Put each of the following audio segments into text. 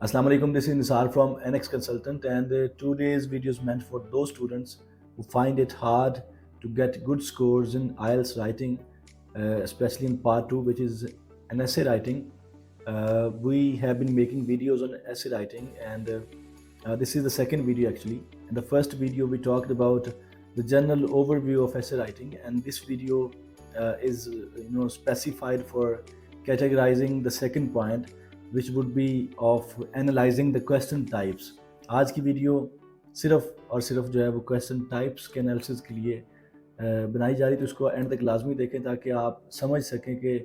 Assalamu alaikum, this is Nisar from NX Consultant, and today's video is meant for those students who find it hard to get good scores in IELTS writing, especially in part 2, which is an essay writing. We have been making videos on essay writing, and this is the second video actually. In the first video, we talked about the general overview of essay writing, and this video is specified for categorizing the second point, which would be of analyzing the question types. آج کی video صرف اور صرف جو ہے وہ question types کے analysis کے لیے بنائی جا رہی، تو اس کو اینڈ تک لازمی دیکھیں تاکہ آپ سمجھ سکیں کہ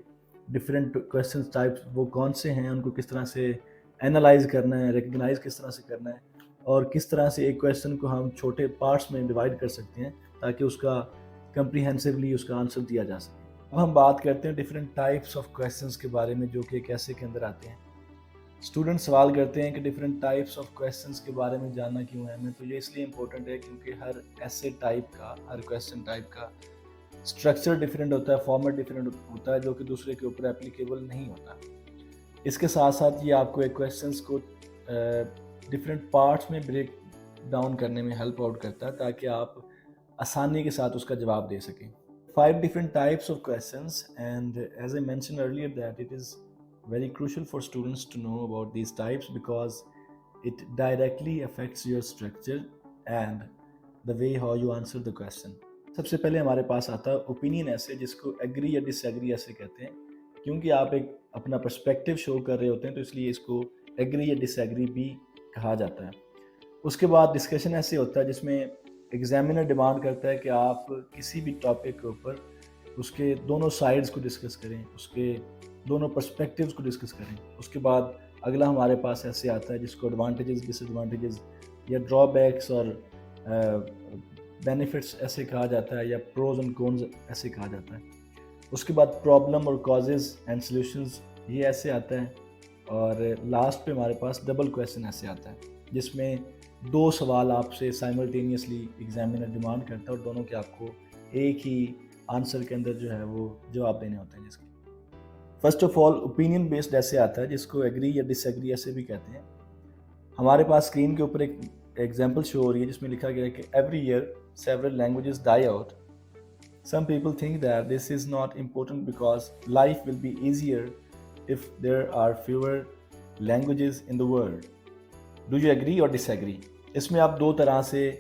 ڈفرینٹ کویشچن ٹائپس وہ کون سے ہیں، ان کو کس طرح سے انالائز کرنا ہے، ریکگنائز کس طرح سے کرنا ہے، اور کس طرح سے ایک کویشچن کو ہم چھوٹے پارٹس میں ڈیوائڈ کر سکتے ہیں تاکہ اس کا کمپریہنسولی اس کا آنسر دیا جا سکے۔ اب ہم بات کرتے ہیں ڈفرینٹ ٹائپس آف کویشچنس کے بارے میں جو کہ ایک ایسے کے اندر آتے ہیں۔ اسٹوڈنٹ سوال کرتے ہیں کہ ڈفرینٹ ٹائپس آف کویشچنس کے بارے میں جاننا کیوں ہے ہمیں، تو یہ اس لیے امپورٹنٹ ہے کیونکہ ہر ایسے ٹائپ کا، ہر کویشچن ٹائپ کا اسٹرکچر ڈفرینٹ ہوتا ہے، فارمیٹ ڈفرینٹ ہوتا ہے، جو کہ دوسرے کے اوپر اپلیکیبل نہیں ہوتا۔ اس کے ساتھ ساتھ یہ آپ کو ایک کویشچنس کو ڈفرینٹ پارٹس میں بریک ڈاؤن کرنے میں ہیلپ آؤٹ کرتا ہے تاکہ آپ آسانی کے ساتھ اس کا جواب دے سکیں۔ 5 different types of questions, and as I mentioned earlier that it is very crucial for students to know about these types because it directly affects your structure and the way how you answer the question. سب سے پہلے ہمارے پاس آتا ہے opinion ایسے، جس کو agri یا ڈس agri ایسے کہتے ہیں، کیونکہ آپ ایک اپنا پرسپیکٹیو شو کر رہے ہوتے ہیں تو اس لیے اس کو ایگری یا ڈس ایگری بھی کہا جاتا ہے۔ اس کے بعد ڈسکشن ایسے ہوتا ہے جس میں ایگزامینر ڈیمانڈ کرتا ہے کہ آپ کسی بھی ٹاپک کے اوپر اس کے دونوں سائڈز کو ڈسکس کریں، اس کے دونوں پرسپیکٹیوز کو ڈسکس کریں۔ اس کے بعد اگلا ہمارے پاس ایسے آتا ہے جس کو ایڈوانٹیجز، ڈس ایڈوانٹیجز یا ڈرا بیکس اور بینیفٹس ایسے کہا جاتا ہے، یا پروز اینڈ کونز ایسے کہا جاتا ہے۔ اس کے بعد پرابلم اور کازز اینڈ سلیوشنز یہ ایسے آتا ہے، اور لاسٹ پہ ہمارے پاس ڈبل کویشچن ایسے آتا ہے جس میں 2 سوال آپ سے سائملٹینیسلی ایگزامینر ڈیمانڈ کرتا ہے اور دونوں کے آپ کو ایک ہی آنسر کے اندر جو ہے وہ جواب دینے ہوتے ہیں جس کے۔ First of all opinion based ایسے آتا ہے جس کو ایگری یا ڈس ایگری ایسے بھی کہتے ہیں۔ ہمارے پاس اسکرین کے اوپر ایک ایگزامپل شو ہو رہی ہے جس میں لکھا گیا ہے کہ every year several languages die out. Some people think that this is not important because life will be easier if there are fewer languages in the world. Do you agree or disagree? اس میں آپ 2 طرح سے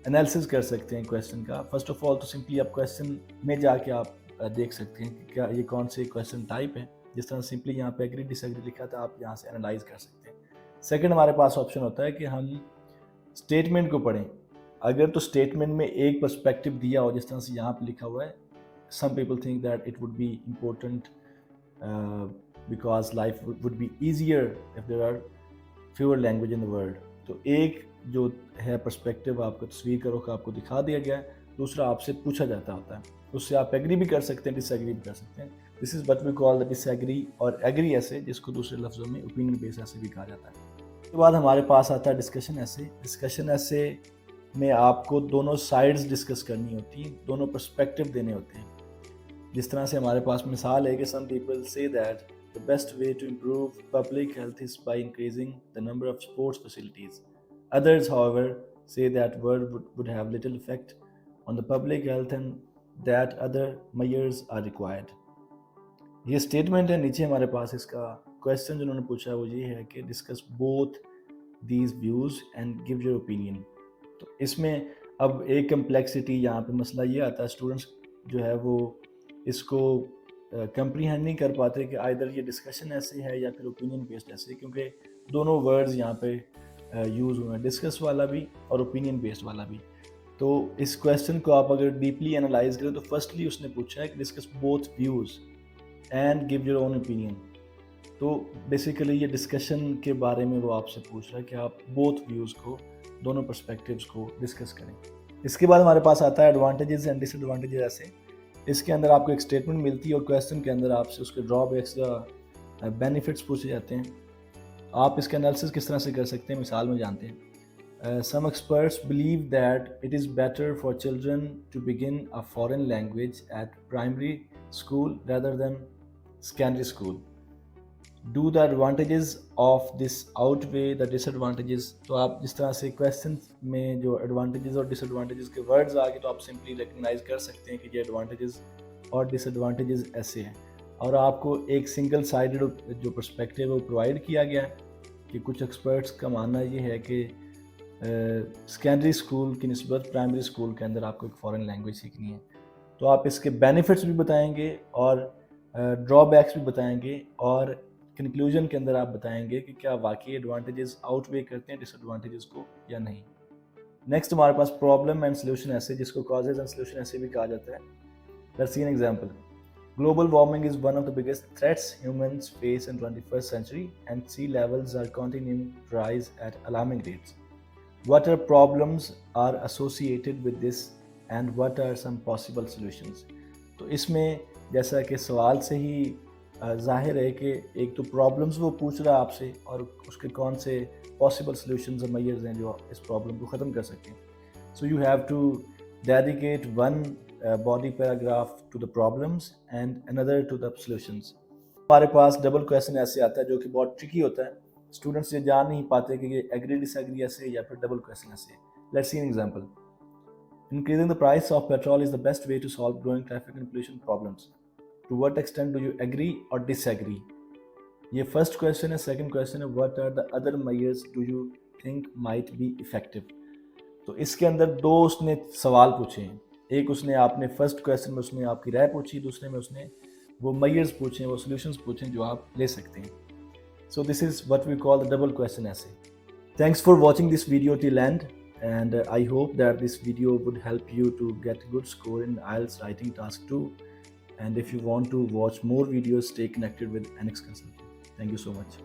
analysis کر سکتے ہیں question کا۔ First of all تو simply آپ کویشچن میں جا کے آپ دیکھ سکتے ہیں کہ کیا یہ کون سے کویشچن ٹائپ ہے، جس طرح سمپلی یہاں پہ ایگری ڈس ایگری لکھا تھا آپ یہاں سے انالائز کر سکتے ہیں۔ سیکنڈ ہمارے پاس آپشن ہوتا ہے کہ ہم اسٹیٹمنٹ کو پڑھیں، اگر تو اسٹیٹمنٹ میں ایک پرسپیکٹیو دیا ہو جس طرح سے یہاں پہ لکھا ہوا ہے some people think that it would be important because life would be easier if there are fewer language in the world, تو ایک جو ہے پرسپیکٹیو آپ کو تصویر کا رخ آپ کو دکھا دیا گیا ہے، دوسرا آپ سے پوچھا جاتا ہوتا ہے، اس سے آپ ایگری بھی کر سکتے ہیں، ڈس ایگری بھی کر سکتے ہیں۔ This is what we call the disagree اور ایگری ایسے، جس کو دوسرے لفظوں میں اوپینین بیس ایسے بھی کہا جاتا ہے۔ اس کے بعد ہمارے پاس آتا ہے ڈسکشن ایسے۔ ڈسکشن ایسے میں آپ کو دونوں سائڈز ڈسکس کرنی ہوتی ہیں، دونوں پرسپیکٹیو دینے ہوتے ہیں۔ جس طرح سے ہمارے پاس مثال ہے کہ سم پیپل سے that the best way to improve public health is by increasing the number of sports facilities. Others, however, say that word would have little effect on the public health and that other measures are required. یہ statement ہے، نیچے ہمارے پاس اس کا question جنہوں نے پوچھا وہ یہ ہے کہ discuss both these views and give your opinion. تو اس میں اب ایک کمپلیکسٹی یہاں پہ مسئلہ یہ آتا ہے، اسٹوڈنٹس جو ہے وہ اس کو کمپریہینڈ نہیں کر پاتے کہ آئدر یہ ڈسکشن ایسے ہے یا پھر اوپینین بیسڈ ایسے، کیونکہ دونوں ورڈز یہاں پہ یوز ہوئے ہیں، ڈسکس والا بھی اور اوپینین بیسڈ والا بھی۔ تو اس کویشچن کو آپ اگر ڈیپلی انالائز کریں تو فرسٹلی اس نے پوچھا ہے کہ discuss both views and give your own opinion, تو بیسیکلی یہ ڈسکشن کے بارے میں وہ آپ سے پوچھ رہا ہے کہ آپ بوتھ ویوز کو، دونوں پرسپیکٹیوز کو ڈسکس کریں۔ اس کے بعد ہمارے پاس آتا ہے ایڈوانٹیجز اینڈ ڈس ایڈوانٹیجز ایسے۔ اس کے اندر آپ کو ایک اسٹیٹمنٹ ملتی ہے اور کویشچن کے اندر آپ سے اس کے ڈرا بیکس یا بینیفٹس پوچھے جاتے ہیں۔ آپ اس کا انالیسس کس طرح سے کر سکتے ہیں، مثال میں جانتے ہیں۔ Some experts believe that it is better for children to begin a foreign language at primary school rather than secondary school. Do the advantages of this outweigh the disadvantages. تو آپ جس طرح سے question میں جو advantages اور ڈس advantages کے words آ گئے تو آپ سمپلی ریکگنائز کر سکتے ہیں کہ یہ ایڈوانٹیجز اور ڈس ایڈوانٹیجز ایسے ہیں. اور آپ کو ایک سنگل سائڈڈ جو پرسپیکٹیو ہے وہ پرووائڈ کیا گیا ہے کہ کچھ ایکسپرٹس کا ماننا یہ ہے کہ سیکنڈری اسکول کی نسبت پرائمری اسکول کے اندر آپ کو ایک فارن لینگویج سیکھنی ہے. تو آپ اس کے بینیفٹس بھی بتائیں گے اور ڈرا بیکس بھی بتائیں گے اور کنکلوژن کے اندر آپ بتائیں گے کہ کیا واقعی ایڈوانٹیجز آؤٹ وے کرتے ہیں ڈس ایڈوانٹیجز کو یا نہیں. نیکسٹ ہمارے پاس پرابلم اینڈ سولوشن ایسے, جس کو کازز اینڈ سولوشن ایسے بھی کہا جاتا ہے. Let's see an example. Global warming is one of the biggest threats humans face in 21st century, and sea levels are continuing to rise at alarming rates. What are problems are associated with this, and what are some possible solutions? تو اس میں جیسا کہ سوال سے ہی ظاہر ہے کہ ایک تو پرابلمز وہ پوچھ رہا ہے آپ سے اور اس کے کون سے پاسبل سولوشنز میئرز ہیں جو اس پرابلم کو ختم کر سکتے ہیں. So you have to dedicate one body paragraph to the problems and another to the solutions. ہمارے پاس ڈبل کویشچن ایسے آتا ہے جو کہ بہت ٹرکی ہوتا ہے. اسٹوڈنٹس یہ جان نہیں پاتے کہ یہ ایگری ڈس ایگری ایسے یا پھر ڈبل کویشچن ایسے. Let's see an example. Increasing the price of petrol is the best way to solve growing traffic and pollution problems. To what extent do you agree or disagree? یہ first question ہے. Second question ہے what are the other measures do you think might be effective. تو اس کے اندر دو اس نے سوال پوچھے ہیں. ایک اس نے آپ نے فرسٹ کویشچن میں اس نے آپ کی رائے پوچھی, دوسرے میں اس نے وہ میئرز پوچھیں, وہ سولوشنز پوچھیں جو آپ لے سکتے ہیں. So this is what we call the double question essay. Thanks for watching this video till end and I hope that this video would help you to get good score in IELTS writing task 2. And if you want to watch more videos, stay connected with NX Consulting. Thank you so much.